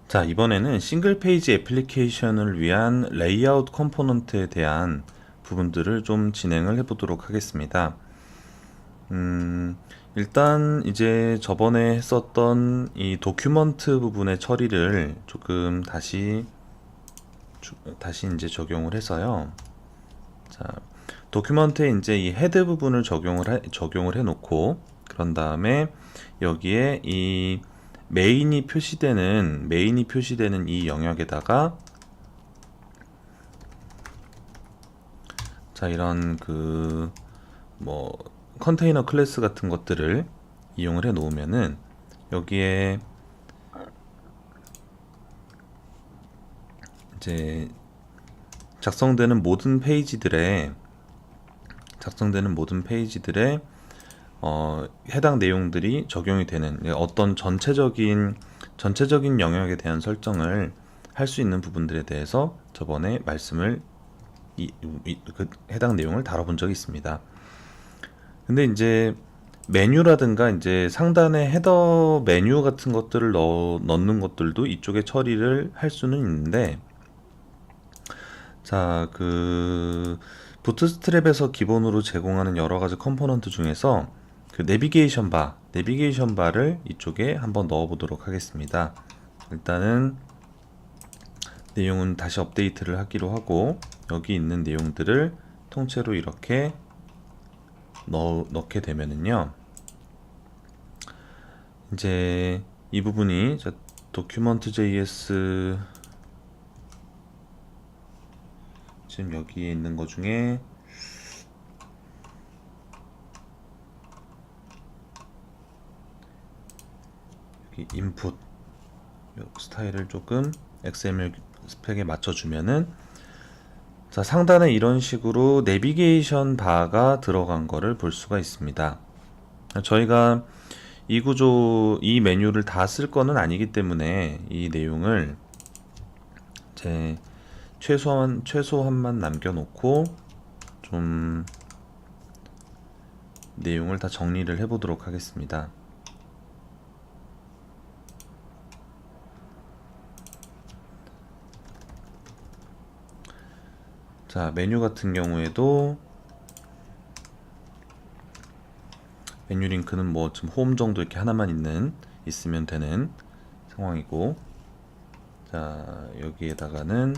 자, 이번에는 싱글 페이지 애플리케이션을 위한 레이아웃 컴포넌트에 대한 부분들을 좀 진행을 해보도록 하겠습니다. 일단 이제 저번에 했었던 이 도큐먼트 부분의 처리를 조금 다시 이제 적용을 해서요. 자, 도큐먼트에 이제 이 헤드 부분을 적용을 해 놓고, 그런 다음에 여기에 이 메인이 표시되는 이 영역에다가, 자, 이런 뭐 컨테이너 클래스 같은 것들을 이용을 해 놓으면은 여기에 이제 작성되는 모든 페이지들의 해당 내용들이 적용이 되는, 어떤 전체적인 영역에 대한 설정을 할 수 있는 부분들에 대해서 저번에 해당 내용을 다뤄본 적이 있습니다. 근데 이제 메뉴라든가 이제 상단에 헤더 메뉴 같은 것들을 넣는 것들도 이쪽에 처리를 할 수는 있는데, 자, 부트스트랩에서 기본으로 제공하는 여러 가지 컴포넌트 중에서 그 내비게이션 바를 이쪽에 한번 넣어 보도록 하겠습니다. 일단은 내용은 다시 업데이트를 하기로 하고, 여기 있는 내용들을 통째로 이렇게 넣게 되면은요, 이제 이 부분이 document.js 지금 여기에 있는 것 중에 여기 인풋 스타일을 조금 XML 스펙에 맞춰주면은, 자, 상단에 이런 식으로 내비게이션 바가 들어간 거를 볼 수가 있습니다. 저희가 이 메뉴를 다 쓸 거는 아니기 때문에 이 내용을 제 최소한만 남겨놓고 좀 내용을 다 정리를 해보도록 하겠습니다. 자, 메뉴 같은 경우에도 메뉴 링크는 뭐 지금 홈 정도 이렇게 하나만 있으면 되는 상황이고, 자, 여기에다가는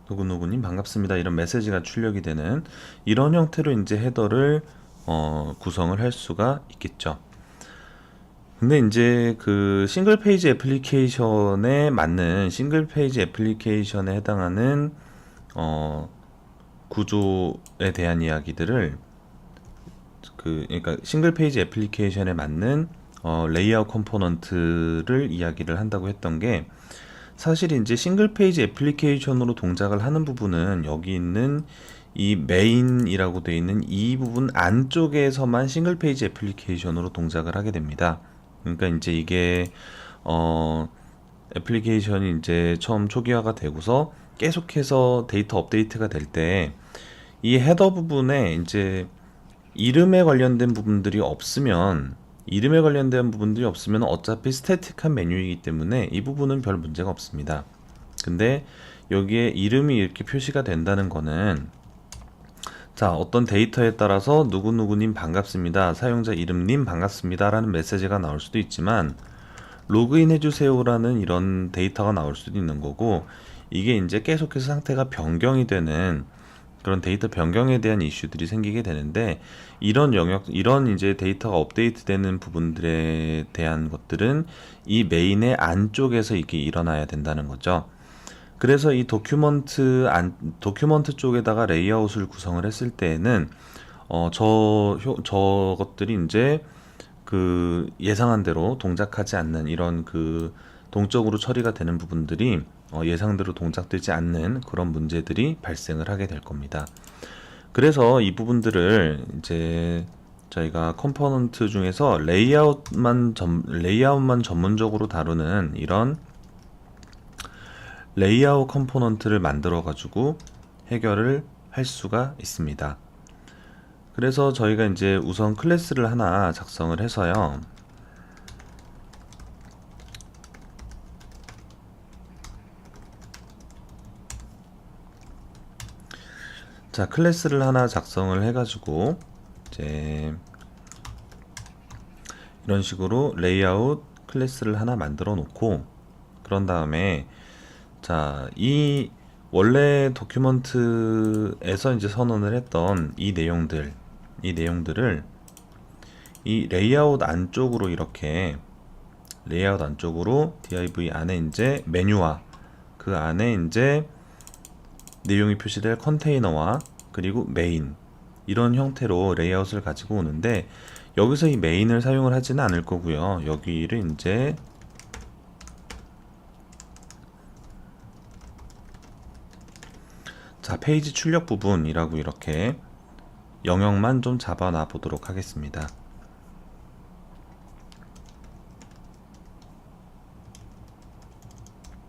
누구누구님 반갑습니다, 이런 메시지가 출력이 되는 이런 형태로 이제 헤더를 구성을 할 수가 있겠죠. 근데 이제 싱글 페이지 애플리케이션에 해당하는 구조에 대한 이야기들을, 그러니까 싱글 페이지 애플리케이션에 맞는 레이아웃 컴포넌트를 이야기를 한다고 했던 게, 사실 이제 싱글 페이지 애플리케이션으로 동작을 하는 부분은 여기 있는 이 메인이라고 되어 있는 이 부분 안쪽에서만 싱글 페이지 애플리케이션으로 동작을 하게 됩니다. 그러니까 이제 이게 애플리케이션이 이제 처음 초기화가 되고서 계속해서 데이터 업데이트가 될 때 이 헤더 부분에 이제 이름에 관련된 부분들이 없으면 어차피 스태틱한 메뉴이기 때문에 이 부분은 별 문제가 없습니다. 근데 여기에 이름이 이렇게 표시가 된다는 거는, 자, 어떤 데이터에 따라서 누구누구님 반갑습니다, 사용자 이름님 반갑습니다 라는 메시지가 나올 수도 있지만, 로그인 해주세요 라는 이런 데이터가 나올 수도 있는 거고, 이게 이제 계속해서 상태가 변경이 되는 그런 데이터 변경에 대한 이슈들이 생기게 되는데, 이런 이제 데이터가 업데이트 되는 부분들에 대한 것들은 이 메인의 안쪽에서 이게 일어나야 된다는 거죠. 그래서 이 도큐먼트 쪽에다가 레이아웃을 구성을 했을 때에는 저것들이 이제 예상한 대로 동작하지 않는, 이런 동적으로 처리가 되는 부분들이 예상대로 동작되지 않는 그런 문제들이 발생을 하게 될 겁니다. 그래서 이 부분들을 이제 저희가 컴포넌트 중에서 레이아웃만 전문적으로 다루는 이런 레이아웃 컴포넌트를 만들어 가지고 해결을 할 수가 있습니다. 그래서 저희가 이제 우선 클래스를 하나 작성을 해서요. 자, 클래스를 하나 작성을 해가지고 이제 이런 식으로 레이아웃 클래스를 하나 만들어 놓고, 그런 다음에 자, 이 원래 도큐먼트에서 이제 선언을 했던 이 내용들을 이 레이아웃 안쪽으로 이렇게 레이아웃 안쪽으로 div 안에 이제 메뉴와 그 안에 이제 내용이 표시될 컨테이너와 그리고 메인, 이런 형태로 레이아웃을 가지고 오는데, 여기서 이 메인을 사용을 하지는 않을 거고요. 여기를 이제 자, 페이지 출력 부분이라고 이렇게 영역만 좀 잡아놔 보도록 하겠습니다.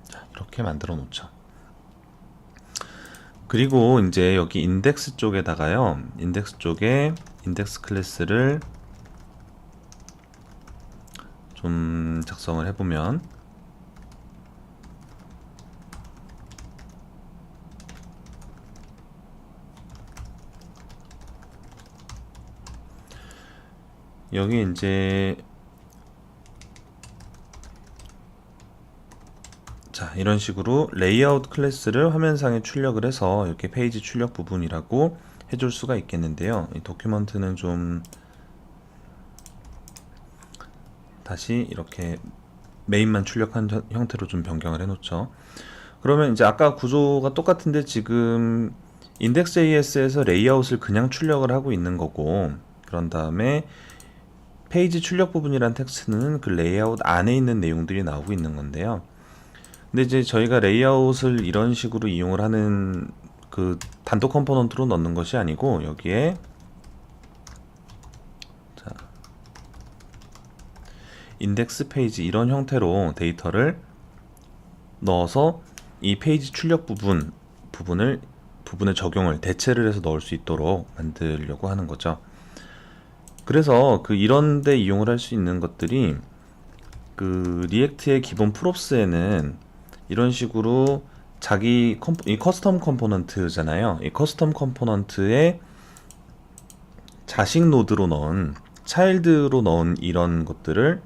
자, 이렇게 만들어 놓죠. 그리고 이제 여기 인덱스 쪽에다가요, 인덱스 쪽에 인덱스 클래스를 좀 작성을 해보면, 여기 이제 자, 이런 식으로 레이아웃 클래스를 화면상에 출력을 해서 이렇게 페이지 출력 부분이라고 해줄 수가 있겠는데요. 이 도큐먼트는 좀 다시 이렇게 메인만 출력한 형태로 좀 변경을 해 놓죠. 그러면 이제 아까 구조가 똑같은데 지금 index.js에서 레이아웃을 그냥 출력을 하고 있는 거고, 그런 다음에 페이지 출력 부분이란 텍스트는 그 레이아웃 안에 있는 내용들이 나오고 있는 건데요. 근데 이제 저희가 레이아웃을 이런 식으로 이용을 하는 그 단독 컴포넌트로 넣는 것이 아니고, 여기에 자, 인덱스 페이지 이런 형태로 데이터를 넣어서 이 페이지 출력 부분의 적용을 대체를 해서 넣을 수 있도록 만들려고 하는 거죠. 그래서 그 이런데 이용을 할 수 있는 것들이, 그 리액트의 기본 프롭스에는 이런 식으로 이 커스텀 컴포넌트잖아요. 이 커스텀 컴포넌트에 자식 노드로 넣은, 차일드로 넣은 이런 것들을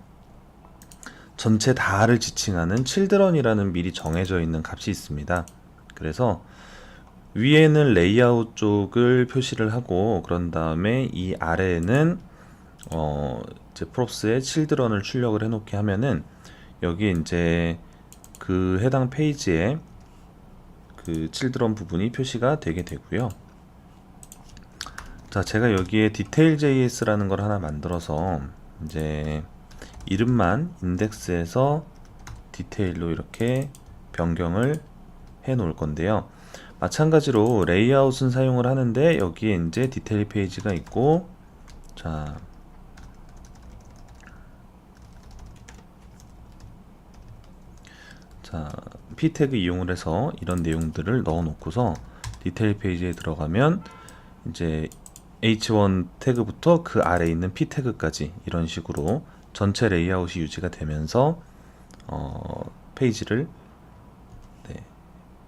전체 다를 지칭하는 children이라는 미리 정해져 있는 값이 있습니다. 그래서 위에는 레이아웃 쪽을 표시를 하고, 그런 다음에 이 아래에는 이제 프롭스에 children을 출력을 해놓게 하면은, 여기에 이제 그 해당 페이지에 그 children 부분이 표시가 되게 되고요. 자, 제가 여기에 detail.js라는 걸 하나 만들어서 이제 이름만 인덱스에서 디테일로 이렇게 변경을 해 놓을 건데요. 마찬가지로 레이아웃은 사용을 하는데, 여기에 이제 디테일 페이지가 있고, 자, p 태그 이용을 해서 이런 내용들을 넣어 놓고서 디테일 페이지에 들어가면 이제 h1 태그부터 그 아래에 있는 p 태그까지 이런 식으로 전체 레이아웃이 유지가 되면서 페이지를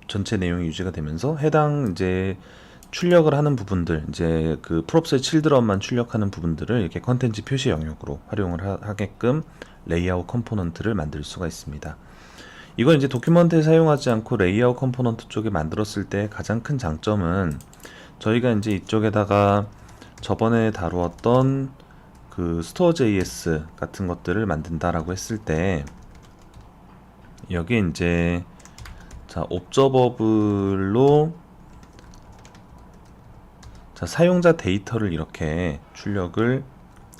전체 내용이 유지가 되면서 해당 이제 출력을 하는 부분들, 이제 그 프롭스의 children만 출력하는 부분들을 이렇게 컨텐츠 표시 영역으로 활용을 하게끔 레이아웃 컴포넌트를 만들 수가 있습니다. 이건 이제 도큐먼트에 사용하지 않고 레이아웃 컴포넌트 쪽에 만들었을 때 가장 큰 장점은, 저희가 이제 이쪽에다가 저번에 다루었던 그 store.js 같은 것들을 만든다라고 했을 때, 여기에 이제 자, 옵저버블로 자, 사용자 데이터를 이렇게 출력을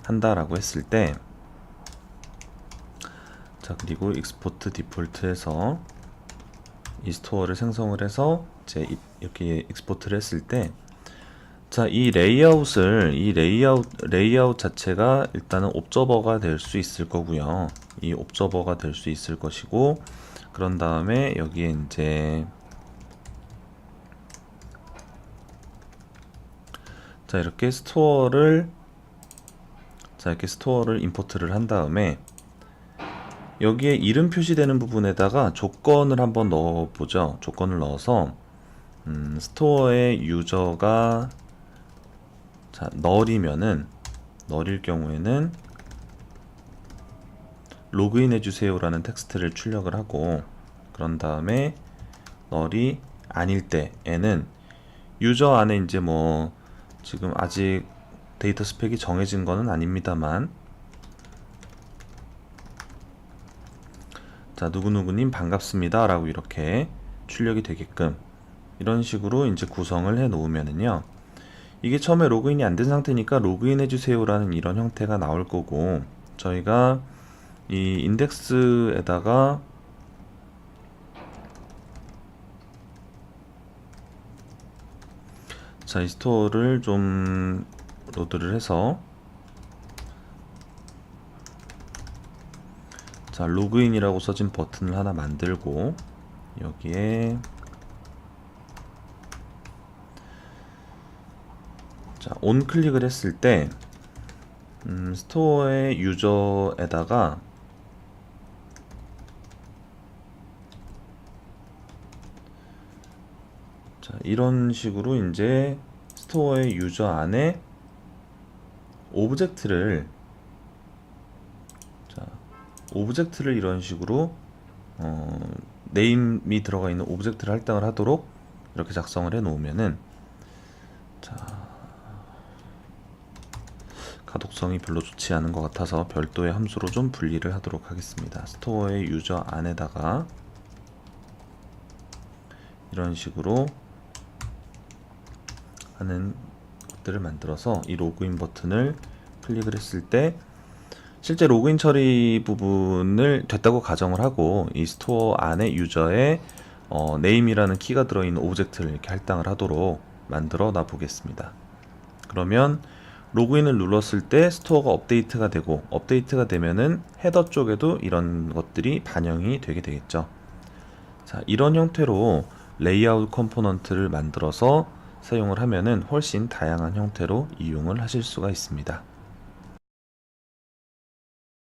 한다라고 했을 때, 자, 그리고 익스포트 디폴트에서 이 스토어를 생성을 해서 이제 이렇게 익스포트를 했을 때, 자, 이 레이아웃 자체가 일단은 옵저버가 될 수 있을 거고요. 이 옵저버가 될 수 있을 것이고, 그런 다음에 여기에 이제 자, 이렇게 스토어를 임포트를 한 다음에 여기에 이름 표시되는 부분에다가 조건을 한번 넣어보죠. 조건을 넣어서 스토어의 유저가 자, 널일 경우에는 로그인 해주세요 라는 텍스트를 출력을 하고, 그런 다음에 널이 아닐 때에는 유저 안에 이제 뭐 지금 아직 데이터 스펙이 정해진 거는 아닙니다만, 자, 누구누구님 반갑습니다 라고 이렇게 출력이 되게끔 이런 식으로 이제 구성을 해 놓으면은요, 이게 처음에 로그인이 안 된 상태니까 로그인 해주세요 라는 이런 형태가 나올 거고, 저희가 이 인덱스에다가 자, 이 스토어를 좀 로드를 해서 자, 로그인이라고 써진 버튼을 하나 만들고 여기에 자, 온 클릭을 했을 때 스토어의 유저에다가 자, 이런 식으로 이제 스토어의 유저 안에 오브젝트를 이런 식으로 네임이 들어가 있는 오브젝트를 할당을 하도록 이렇게 작성을 해 놓으면은, 자, 가독성이 별로 좋지 않은 것 같아서 별도의 함수로 좀 분리를 하도록 하겠습니다. 스토어의 유저 안에다가 이런 식으로 하는 것들을 만들어서 이 로그인 버튼을 클릭을 했을 때 실제 로그인 처리 부분을 됐다고 가정을 하고 이 스토어 안에 유저의 네임이라는 키가 들어있는 오브젝트를 이렇게 할당을 하도록 만들어 놔 보겠습니다. 그러면 로그인을 눌렀을 때 스토어가 업데이트가 되고, 업데이트가 되면은 헤더 쪽에도 이런 것들이 반영이 되게 되겠죠. 자, 이런 형태로 레이아웃 컴포넌트를 만들어서 사용을 하면은 훨씬 다양한 형태로 이용을 하실 수가 있습니다.